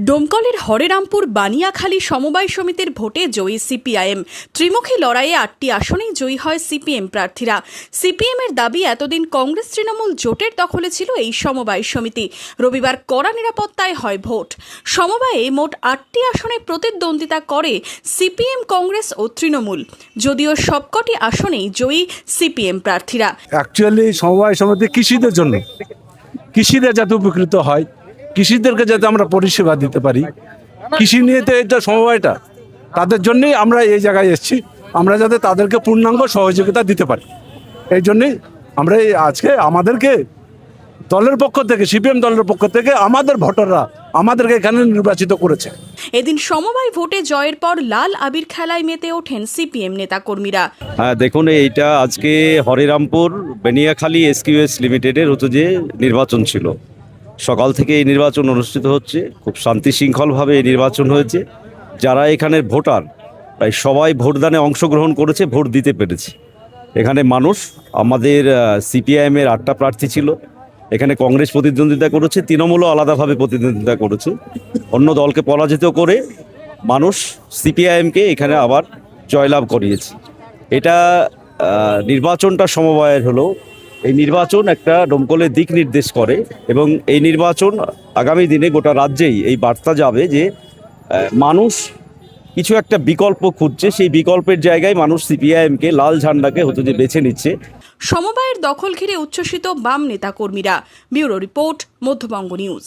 ডোমকলের হরেরামপুর বানিয়াখালী সমবায় সমিতির ভোটে জয়ী সিপিআইএম। ত্রিমুখী লড়াইয়ে 8টি আসনেই জয়ী হয় সিপিএম প্রার্থীরা। সিপিএমের দাবি, এতদিন কংগ্রেস তৃণমূল জোটের দখলে ছিল এই সমবায় সমিতি। রবিবার কড়া নিরাপত্তায় হয় ভোট। সমবায়ে মোট 8টি আসনে প্রতিদ্বন্দ্বিতা করে সিপিএম, কংগ্রেস ও তৃণমূল, যদিও সবকটি আসনেই জয়ী সিপিএম প্রার্থীরা। অ্যাকচুয়ালি সমবায় সমিতি কৃষিদের জন্য, কৃষিদের যাতে উপকৃত হয়, কৃষিদেরকে যাতে আমরা পরিষেবা দিতে পারি, কৃষি নিয়ে তো এটা সমবায়টা, তাদের জন্যই আমরা এই জায়গায় এসেছি। আমরা যাতে তাদেরকে পূর্ণাঙ্গ সহযোগিতা দিতে পারি, এই জন্যই আমরা আজকে আমাদেরকে দলের পক্ষ থেকে, সিপিএম দলের পক্ষ থেকে আমাদের ভোটাররা আমাদেরকে এখানে নির্বাচিত করেছে। এদিন সমবায় ভোটে জয়ের পর লাল আবির খেলায় মেতে ওঠেন সিপিএম নেতাকর্মীরা। হ্যাঁ, দেখুন, এইটা আজকে হরিরামপুর বানিয়াখালী এসকিউএস লিমিটেডের হতো যে নির্বাচন ছিল। সকাল থেকে এই নির্বাচন অনুষ্ঠিত হচ্ছে, খুব শান্তি শৃঙ্খলভাবে এই নির্বাচন হয়েছে। যারা এখানের ভোটার প্রায় সবাই ভোটদানে অংশগ্রহণ করেছে, ভোট দিতে পেরেছে। এখানে মানুষ, আমাদের সিপিআইএমের 8টা প্রার্থী ছিল, এখানে কংগ্রেস প্রতিদ্বন্দ্বিতা করেছে, তৃণমূলও আলাদাভাবে প্রতিদ্বন্দ্বিতা করেছে। অন্য দলকে পরাজিত করে মানুষ সিপিআইএমকে এখানে আবার জয়লাভ করিয়েছে। এটা নির্বাচনটা সমবায়ের হলো। এই নির্বাচন একটা ডোমকলের দিক নির্দেশ করে এবং এই নির্বাচন আগামী দিনে গোটা রাজ্যেই এই বার্তা যাবে যে মানুষ কিছু একটা বিকল্প খুঁজছে, সেই বিকল্পের জায়গায় মানুষ সিপিআইএমকে, লাল ঝান্ডাকে হতো যে বেছে নিচ্ছে। সমবায়ের দখল ঘিরে উচ্ছ্বসিত বাম নেতাকর্মীরা। Bureau report, Madhyabanga news.